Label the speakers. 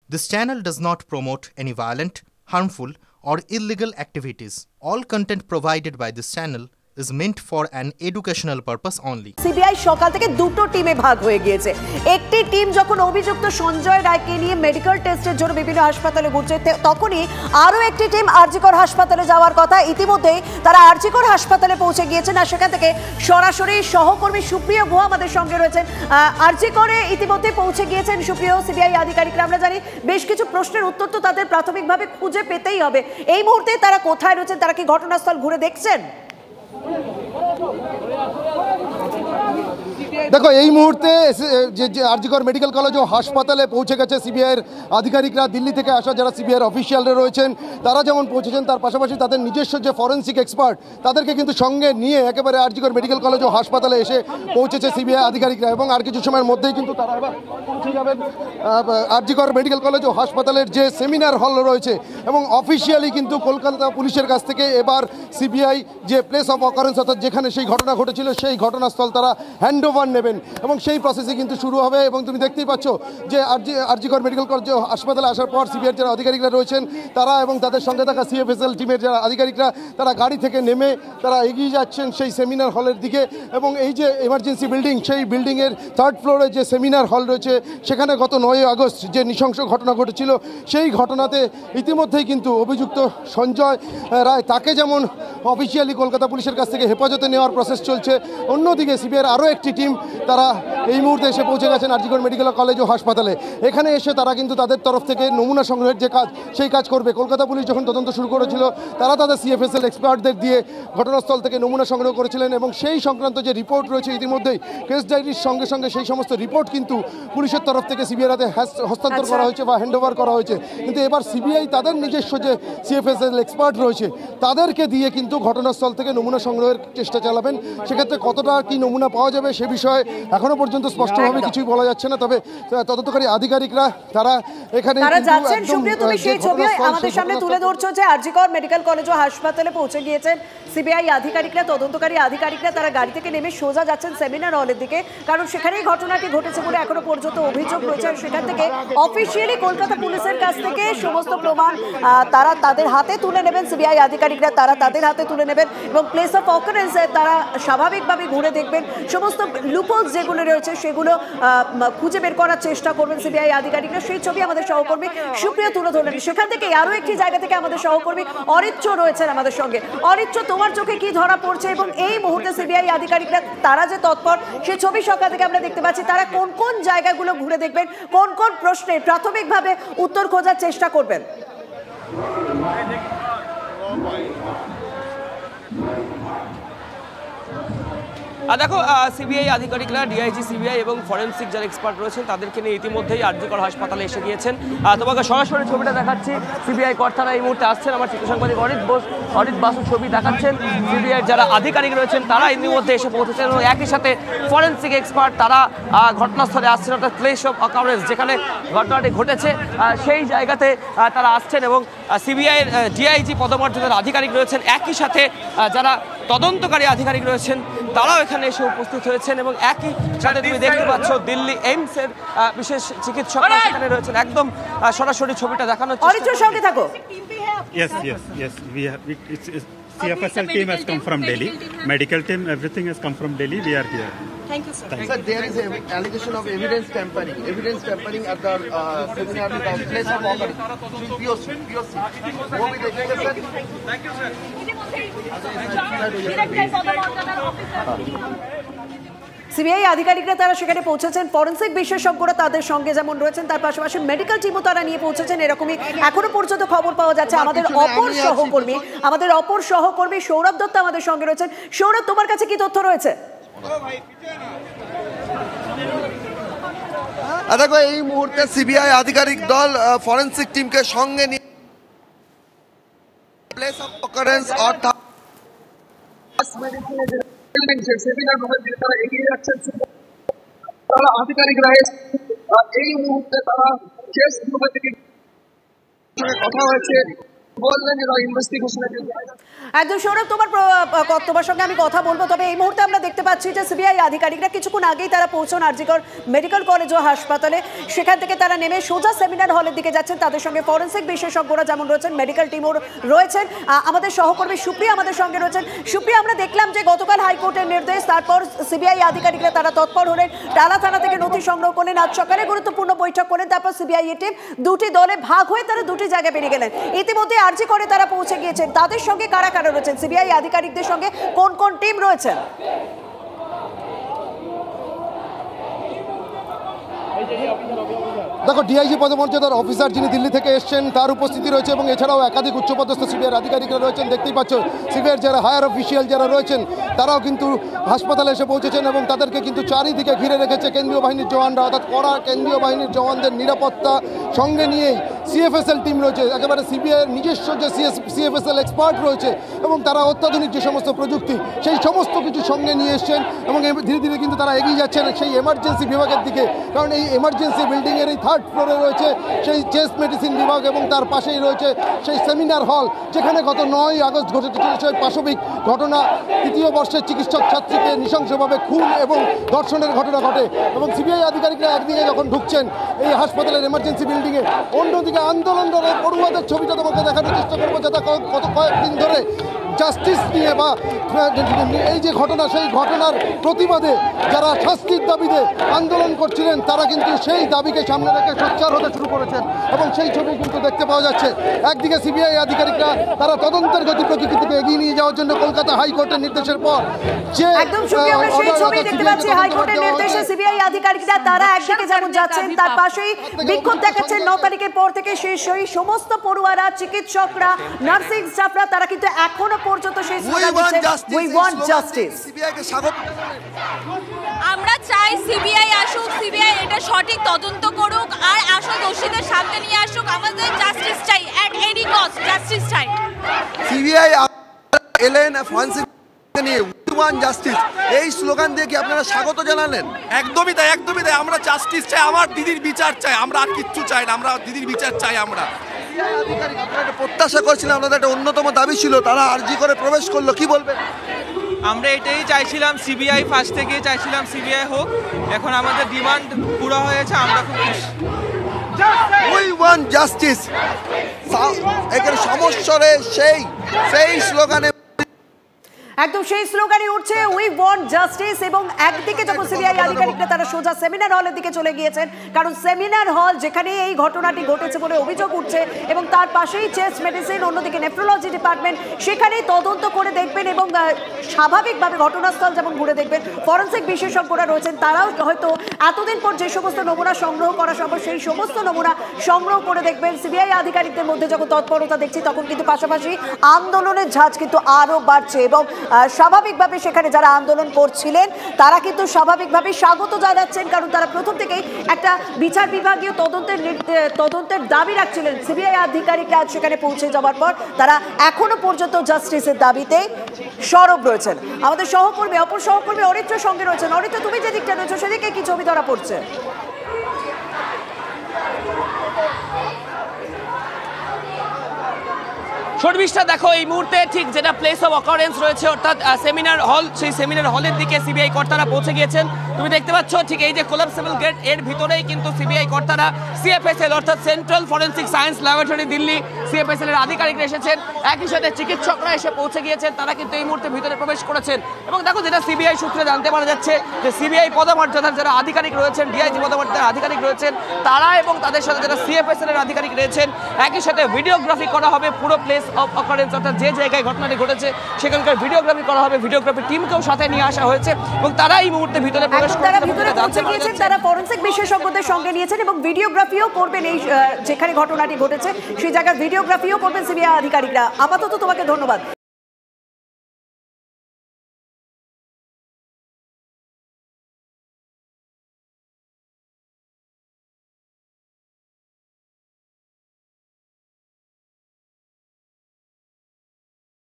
Speaker 1: This channel does not promote any violent, harmful, or illegal activities. All content provided by this channel is meant for an educational purpose only.
Speaker 2: CBI সকাল থেকে দুটো টিমে ভাগ হয়ে গিয়েছে। একটি team যখন অভিযুক্ত সঞ্জয় রায়কে নিয়ে মেডিকেল টেস্টের জন্য বিভিন্ন হাসপাতালে ঘুরছে, তখনই আরও একটি টিম আরজিকর হাসপাতালে যাওয়ার কথা। ইতিমধ্যেই তারা আরজিকর হাসপাতালে পৌঁছে গিয়েছেন আর সেখান থেকে সরাসরি সহকর্মী সুপ্রিয় গুহা আমাদের সঙ্গে রয়েছেন। আরজিকরে ইতিমধ্যে পৌঁছে গিয়েছেন সুপ্রিয় সিবিআই আধিকারিকরা। আমরা জানি বেশ কিছু প্রশ্নের উত্তর তো তাদের প্রাথমিকভাবে খুঁজে পেতেই হবে। এই মুহূর্তে তারা কোথায় রয়েছেন? তারা কি ঘটনাস্থল ঘুরে দেখছেন?
Speaker 3: দেখো, এই মুহূর্তে যে আরজিকর মেডিকেল কলেজ ও হাসপাতালে পৌঁছে গেছে সিবিআইয়ের আধিকারিকরা। দিল্লি থেকে আসা যারা সিবিআইয়ের অফিসিয়ালরা রয়েছেন তারা যেমন পৌঁছেছেন, তার পাশাপাশি তাদের নিজস্ব যে ফরেন্সিক এক্সপার্ট তাদেরকে কিন্তু সঙ্গে নিয়ে একেবারে আরজিকর মেডিকেল কলেজ ও হাসপাতালে এসে পৌঁছেছে সিবিআই আধিকারিকরা। এবং আর কিছু সময়ের মধ্যেই কিন্তু তারা এবার পৌঁছে যাবেন আরজিকর মেডিকেল কলেজ ও হাসপাতালের যে সেমিনার হল রয়েছে। এবং অফিসিয়ালি কিন্তু কলকাতা পুলিশের কাছ থেকে এবার সিবিআই যে প্লেস অফ অকারেন্স অর্থাৎ যেখানে সেই ঘটনা ঘটেছিল সেই ঘটনাস্থল তারা হ্যান্ড ওভার নেবেন এবং সেই প্রসেসে কিন্তু শুরু হবে। এবং তুমি দেখতেই পাচ্ছ যে আরজিকর মেডিকেল কলেজ হাসপাতালে আসার পর সিবিআইয়ের যারা আধিকারিকরা রয়েছেন তারা এবং তাদের সঙ্গে থাকা সিএফএসএল টিমের যারা আধিকারিকরা তারা গাড়ি থেকে নেমে তারা এগিয়ে যাচ্ছেন সেই সেমিনার হলের দিকে। এবং এই যে এমার্জেন্সি বিল্ডিং, সেই বিল্ডিংয়ের 3rd ফ্লোরে যে সেমিনার হল রয়েছে সেখানে গত 9 আগস্ট যে নৃশংস ঘটনা ঘটেছিল সেই ঘটনাতে ইতিমধ্যেই কিন্তু অভিযুক্ত সঞ্জয় রায় তাকে যেমন অফিসিয়ালি কলকাতা পুলিশের কাছ থেকে হেফাজতে নেওয়ার প্রসেস চলছে, অন্যদিকে সিবিআইয়ের আরও একটি টিম তারা এই মুহূর্তে এসে পৌঁছে গেছেন আরজিকর মেডিকেল কলেজ ও হাসপাতালে। এখানে এসে তারা কিন্তু তাদের তরফ থেকে নমুনা সংগ্রহের যে কাজ সেই কাজ করবে। কলকাতা পুলিশ যখন তদন্ত শুরু করেছিল তারা তাদের সিএফএসএল এক্সপার্টদের দিয়ে ঘটনাস্থল থেকে নমুনা সংগ্রহ করেছিলেন এবং সেই সংক্রান্ত যে রিপোর্ট রয়েছে ইতিমধ্যেই কেস ডায়েরির সঙ্গে সঙ্গে সেই সমস্ত রিপোর্ট কিন্তু পুলিশের তরফ থেকে সিবিআইয়ের হাতে হস্তান্তর করা হয়েছে বা হ্যান্ডওভার করা হয়েছে। কিন্তু এবার সিবিআই তাদের নিজস্ব যে সিএফএসএল এক্সপার্ট রয়েছে তাদেরকে দিয়ে কিন্তু ঘটনাস্থল থেকে নমুনা সংগ্রহের চেষ্টা চালাবেন। সেক্ষেত্রে কতটা কি নমুনা পাওয়া যাবে সে বিষয়ে এখনো পর্যন্ত স্পষ্টভাবে কিছুই বলা যাচ্ছে না। তবে তদন্তকারী আধিকারিকরা তারা এখানে
Speaker 2: যাচ্ছেন। সুপ্রিয়, তুমি সেই ছবি আমাদের সামনে তুলে ধরছো যে আরজিকর মেডিকেল কলেজ ও হাসপাতালে পৌঁছে গিয়েছেন সিবিআই আধিকারিকরা, তদন্তকারী আধিকারিকরা। তারা গাড়ি থেকে নেমে সোজা যাচ্ছেন সেমিনার হলের দিকে, কারণ সেখানেই ঘটনাটি ঘটেছে বলে এখনো পর্যন্ত অভিযোগ রয়েছে। সেখান থেকে অফিসিয়ালি কলকাতা পুলিশের কাছ থেকে সমস্ত প্রমাণ তারা তাদের হাতে তুলে নেবেন। সিবিআই আধিকারিকরা তারা তাদের হাতে তুলে নেবেন এবং প্লেস অফ অকারেন্সে তারা স্বাভাবিকভাবে ঘুরে দেখবেন। সমস্ত লুপহোলস যেগুলো রয়েছে সেগুলো খুঁজে বের করার চেষ্টা করবেন সিবিআই আধিকারিকরা। সেই ছবি আমাদের সহকর্মী সুপ্রিয়া তুলে ধরলেন। সেখান থেকে আরও একটি জায়গা থেকে আমাদের সহকর্মী অরিত্র রয়েছেন আমাদের সঙ্গে। অরিত্র, তোমার চোখে কি ধরা পড়ছে এবং এই মুহূর্তে সিবিআই আধিকারিকরা তারা যে তৎপর সেই ছবি সকাল থেকে আমরা দেখতে পাচ্ছি, তারা কোন কোন জায়গাগুলো ঘুরে দেখবেন, কোন কোন প্রশ্নে প্রাথমিকভাবে উত্তর খোঁজার চেষ্টা করবেন?
Speaker 4: দেখো, সিবিআই আধিকারিকরা ডিআইজি সিবিআই এবং ফরেন্সিক যারা এক্সপার্ট রয়েছেন তাদেরকে নিয়ে ইতিমধ্যেই আরজিকর হাসপাতালে এসে গিয়েছেন। তোমাকে সরাসরি ছবিটা দেখাচ্ছি। সিবিআই কর্তারা এই মুহূর্তে আসছেন। আমার চিত্র সাংবাদিক অরিত বাসু ছবি দেখাচ্ছেন। সিবিআইয়ের যারা আধিকারিক রয়েছেন তারা ইতিমধ্যে এসে পৌঁছেছেন এবং একই সাথে ফরেন্সিক এক্সপার্ট তারা ঘটনাস্থলে আসছেন, অর্থাৎ প্লেস অফ অকারেন্স যেখানে ঘটনাটি ঘটেছে সেই জায়গাতে তারা আসছেন। এবং সিবিআইয়ের ডিআইজি পদমর্যাদার আধিকারিক রয়েছেন, একই সাথে যারা তদন্তকারী আধিকারিক রয়েছেন তারাও এখানে এসে উপস্থিত হয়েছেন। এবং একই সাথে তুমি দেখতে পাচ্ছ দিল্লি এইমসের বিশেষ চিকিৎসকরা সেখানে রয়েছেন। একদম সরাসরি ছবিটা দেখানো হচ্ছে।
Speaker 2: সঙ্গে থাকো।
Speaker 5: Yes. CFSL team has come from Delhi. Medical team, everything has come from Delhi. We are here.
Speaker 6: Thank you, sir.
Speaker 7: Sir, there is an allegation of evidence tampering. Evidence tampering at the seminar place of occurrence. POC. What will they say, sir? Thank you, sir.
Speaker 2: CBI আধিকারিকরা তারা সেখানে পৌঁছেছেন। Forensic বিশেষজ্ঞরা তাদের সঙ্গে যেমন রয়েছেন, তার পাশাপাশি মেডিকেল টিমও তারা নিয়ে পৌঁছেছেন। এরকমই এখনো পর্যন্ত খবর পাওয়া যাচ্ছে। আমাদের অপর সহকর্মী সৌরভ দত্ত আমাদের সঙ্গে রয়েছেন। সৌরভ, তোমার কাছে কি তথ্য রয়েছে?
Speaker 7: দেখো, এই মুহূর্তে সিবিআই আধিকারিক দল ফরেন্সিক টিমকে সঙ্গে নিয়ে প্লেস অফ অকারেন্স অর্থাৎ তারা আধিকারিকরা এই মুহূর্তে তারা কথা হয়েছে
Speaker 2: একদম সৌরভ, তোমার তোমার সঙ্গে আমি কথা বলবো, তবে এই মুহূর্তে আমরা দেখতে পাচ্ছি যে সিবিআই আধিকারিকরা কিছুক্ষণ আগেই তারা পৌঁছন আরজিকর মেডিকেল কলেজ ও হাসপাতালে। সেখান থেকে তারা নেমে সোজা সেমিনার হলের দিকে যাচ্ছেন। তাদের সঙ্গে ফরেন্সিক বিশেষজ্ঞরা যেমন রয়েছেন, মেডিকেল টিমও রয়েছেন। আমাদের সহকর্মী সুপ্রিয়া আমাদের সঙ্গে রয়েছেন। সুপ্রিয়া, আমরা দেখলাম যে গতকাল হাইকোর্টের নির্দেশ, তারপর সিবিআই আধিকারিকরা তারা তৎপর হলেন, টালা থানা থেকে নথি সংগ্রহ করলেন, আজ সকালে গুরুত্বপূর্ণ বৈঠক করলেন, তারপর সিবিআই টিম দুটি দলে ভাগ হয়ে তারা দুটি জায়গায় বেরিয়ে গেলেন। ইতিমধ্যে আরজিকরে তারা পৌঁছে গিয়েছেন। তাদের সঙ্গে কারা কারা রয়েছেন, সিবিআই আধিকারিকদের সঙ্গে কোন কোন টিম রয়েছেন?
Speaker 3: দেখো, ডিআইজি পদমর্যাদার অফিসার যিনি দিল্লি থেকে এসছেন তার উপস্থিতি রয়েছে এবং এছাড়াও একাধিক উচ্চপদস্থ সিবিআইয়ের আধিকারিকরা রয়েছেন। দেখতেই পাচ্ছ সিবিআইয়ের যারা হায়ার অফিসিয়াল যারা রয়েছেন তারাও কিন্তু হাসপাতালে এসে পৌঁছেছেন এবং তাদেরকে কিন্তু চারিদিকে ঘিরে রেখেছে কেন্দ্রীয় বাহিনীর জওয়ানরা। অর্থাৎ কড়া কেন্দ্রীয় বাহিনীর জওয়ানদের নিরাপত্তা সঙ্গে নিয়েই সিএফএসএল টিম রয়েছে, একেবারে সিবিআইয়ের নিজস্ব যে সিএফএসএল এক্সপার্ট রয়েছে এবং তারা অত্যাধুনিক যে সমস্ত প্রযুক্তি সেই সমস্ত কিছু সঙ্গে নিয়ে এসছেন এবং ধীরে ধীরে কিন্তু তারা এগিয়ে যাচ্ছেন সেই এমার্জেন্সি বিভাগের দিকে। কারণ এই এমার্জেন্সি বিল্ডিংয়ের এই থার্ড ফ্লোরে রয়েছে সেই চেস্ট মেডিসিন বিভাগ এবং তার পাশেই রয়েছে সেই সেমিনার হল, যেখানে গত 9 আগস্ট ঘটেছিল সেই পাশবিক ঘটনা। তৃতীয় বর্ষের চিকিৎসক ছাত্রীকে নৃশংসভাবে খুন এবং ধর্ষণের ঘটনা ঘটে এবং সিবিআই আধিকারিকরা একদিকে যখন ঢুকছেন এই হাসপাতালের এমার্জেন্সি বিল্ডিংয়ে, অন্যদিকে আন্দোলনরত পড়ুয়াদের ছবিটা তোমাকে দেখানোর চেষ্টা করবো, যাতে গত কয়েকদিন ধরে জাস্টিস নিয়ে বা এই যে ঘটনা সেই ঘটনার প্রতিবাদে যারা শাস্তির দাবিতে আন্দোলন করছিলেন তারা কিন্তু সেই দাবিকে সামনে রেখে সোচ্চার হতে শুরু করেছেন এবং সেই ছবি কিন্তু দেখতে পাওয়া যাচ্ছে। একদিকে সিবিআই আধিকারিকরা তারা তদন্তের গতি প্রকৃতিকে এগিয়ে নিয়ে যাওয়ার জন্য কলকাতা হাইকোর্টের নির্দেশের পর যে
Speaker 2: একদম সেই ছবি দেখতে পাচ্ছি হাইকোর্টের নির্দেশে সিবিআই আধিকারিকরা তারা একদিকে যেমন যাচ্ছেন, তার পাশেই বিক্ষোভ দেখাচ্ছেন 9 তারিখের পর থেকে সেই সমস্ত পড়ুয়ারা, চিকিৎসকরা, নার্সিং স্টাফরা তারা কিন্তু এখনো পর্যন্ত সেই স্লোগান দিচ্ছেন, উই ওয়ান্ট জাস্টিস।
Speaker 7: সিবিআইকে স্বাগত।
Speaker 6: আমরা চাই সিবিআই আসুক, সিবিআই এটা সঠিক তদন্ত করুক আর আসল দোষীদের সামনে নিয়ে আসুক। আমাদের জাস্টিস চাই, এট এনি কস্ট জাস্টিস চাই।
Speaker 7: সিবিআই এলেন ফরেন্সিক নিয়ে, উই ওয়ান্ট জাস্টিস, এই স্লোগান দিয়ে কি আপনারা স্বাগত জানালেন?
Speaker 8: একদমই তাই, একদমই তাই। আমরা জাস্টিস চাই, আমার দিদির বিচার চাই, আমরা আর কিচ্ছু চাই না, আমরা দিদির বিচার চাই। আমরা
Speaker 7: প্রত্যাশা করছিলাম, আপনাদের একটা অন্যতম দাবি ছিল, তারা আরজি করে প্রবেশ করলো, কি বলবেন?
Speaker 9: আমরা এটাই চাইছিলাম, সিবিআই ফার্স্ট থেকেই চাইছিলাম সিবিআই হোক। এখন আমাদের ডিমান্ড পুরো হয়েছে, আমরা খুব খুশি।
Speaker 7: উই ওয়ান্ট জাস্টিস, এখানে সমস্যারে সেই স্লোগানে
Speaker 2: একদম সেই স্লোগানই উঠছে, উই ওয়ান্ট জাস্টিস। এবং একদিকে যখন সিবিআই আধিকারিকরা তারা সোজা সেমিনার হলের দিকে চলে গিয়েছেন, কারণ সেমিনার হল যেখানে এই ঘটনাটি ঘটেছে বলে অভিযোগ উঠছে এবং তার পাশেই চেস্ট মেডিসিন, অন্যদিকে নেফ্রোলজি ডিপার্টমেন্ট, সেখানেই তদন্ত করে দেখবেন এবং স্বাভাবিকভাবে ঘটনাস্থল যেমন ঘুরে দেখবেন। ফরেন্সিক বিশেষজ্ঞরা রয়েছেন, তারাও হয়তো এতদিন পর যে সমস্ত নমুনা সংগ্রহ করা সম্ভব সেই সমস্ত নমুনা সংগ্রহ করে দেখবেন। সিবিআই আধিকারিকদের মধ্যে যখন তৎপরতা দেখছি তখন কিন্তু পাশাপাশি আন্দোলনের ঝাঁজ কিন্তু আরও বাড়ছে এবং স্বাভাবিকভাবে সেখানে যারা আন্দোলন করছিলেন তারা কিন্তু স্বাভাবিকভাবে স্বাগত জানাচ্ছেন, কারণ তারা প্রথম থেকেই একটা বিচার বিভাগীয় তদন্তের দাবি রাখছিলেন। সিবিআই আধিকারিকরা আজ সেখানে পৌঁছে যাওয়ার পর তারা এখনো পর্যন্ত জাস্টিসের দাবিতে সরব রয়েছেন। আমাদের অপর সহকর্মী অরিত্রের সঙ্গে রয়েছেন। অরিত্র, তুমি যে দিকটা রয়েছে সেদিকে কি ছবি ধরা পড়ছে?
Speaker 4: শর্মিষ্ঠা, দেখো এই মুহূর্তে ঠিক যেটা প্লেস অফ অকারেন্স রয়েছে অর্থাৎ সেমিনার হল, সেই সেমিনার হলের দিকে সিবিআই কর্তারা পৌঁছে গিয়েছেন। তুমি দেখতে পাচ্ছ ঠিক এই যে কোলাপসেবল গেট, এর ভিতরেই কিন্তু সিবিআই কর্তারা সিএফএসএল অর্থাৎ central forensic science laboratory Delhi, CFSL এর আধিকারিকরা এসেছেন, একই সাথে চিকিৎসকরা এসে পৌঁছে গিয়েছেন। তারা কিন্তু এই মুহূর্তে ভিতরে প্রবেশ করেছেন এবং দেখো যেটা সিবিআই সূত্রে জানতে পারা যাচ্ছে যে সিবিআই পদমর্যাদার যারা আধিকারিক রয়েছেন, ডিআইজি পদমর্যাদার আধিকারিক রয়েছেন, তারা এবং তাদের সাথে যারা সিএফএসএল এর আধিকারিক রয়েছেন, একই সাথে ভিডিওগ্রাফি করা হবে পুরো প্লেস অফ অকারেন্স অর্থাৎ যে জায়গায় ঘটনাটি ঘটেছে সেখানকার ভিডিওগ্রাফি করা হবে। ভিডিওগ্রাফি টিমকেও সাথে নিয়ে আসা হয়েছে এবং তারা এই মুহূর্তে ভিতরে প্রবেশ
Speaker 2: করেছেন। তারা ফরেন্সিক বিশেষজ্ঞদের সঙ্গে নিয়েছেন এবং ভিডিওগ্রাফিও করবেন, এই যেখানে ঘটনাটি ঘটেছে সেই জায়গার ভিডিওগ্রাফিও করবেন সিবিআই আধিকারিকরা। আপাতত তোমাকে ধন্যবাদ।